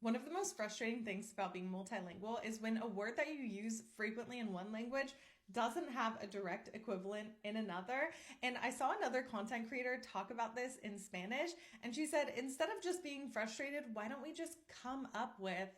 One of the most frustrating things about being multilingual is when a word that you use frequently in one language doesn't have a direct equivalent in another. And I saw another content creator talk about this in Spanish, and she said, instead of just being frustrated, why don't we just come up with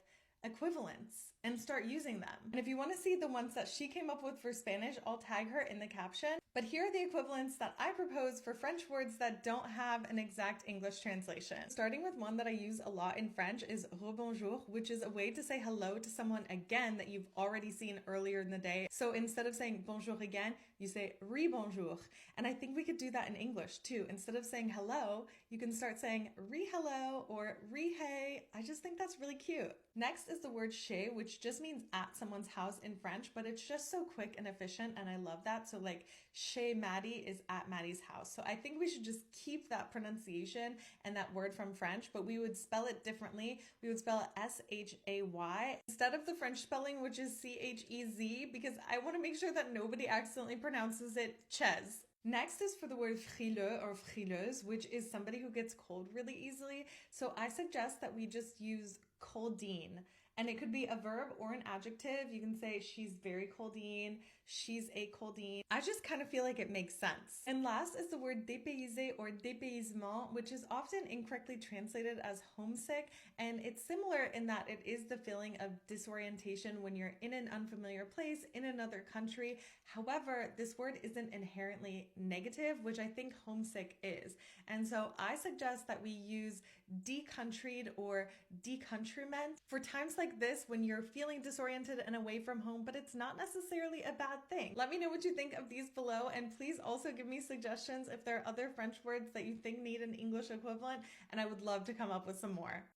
equivalents and start using them? And if you want to see the ones that she came up with for Spanish, I'll tag her in the caption. But here are the equivalents that I propose for French words that don't have an exact English translation. Starting with one that I use a lot in French is rebonjour, which is a way to say hello to someone again that you've already seen earlier in the day. So instead of saying bonjour again, you say re-bonjour. And I think we could do that in English too. Instead of saying hello, you can start saying re-hello or re-hey. I just think that's really cute. Next is the word chez, which just means at someone's house in French, but it's just so quick and efficient, and I love that. So like chez Maddie is at Maddie's house. So I think we should just keep that pronunciation and that word from French, but we would spell it differently. We would spell it S-H-A-Y instead of the French spelling, which is C-H-E-Z, because I want to make sure that nobody accidentally pronounces it ches. Next is for the word frileux or frileuse, which is somebody who gets cold really easily. So I suggest that we just use coldine. And it could be a verb or an adjective. You can say she's very coldine, she's a coldine. I just kind of feel like it makes sense. And last is the word dépaysé or dépaysement, which is often incorrectly translated as homesick. And it's similar in that it is the feeling of disorientation when you're in an unfamiliar place, in another country. However, this word isn't inherently negative, which I think homesick is. And so I suggest that we use decountryed or decountrymen for times like this when you're feeling disoriented and away from home, but it's not necessarily a bad thing. Let me know what you think of these below, and please also give me suggestions if there are other French words that you think need an English equivalent, and I would love to come up with some more.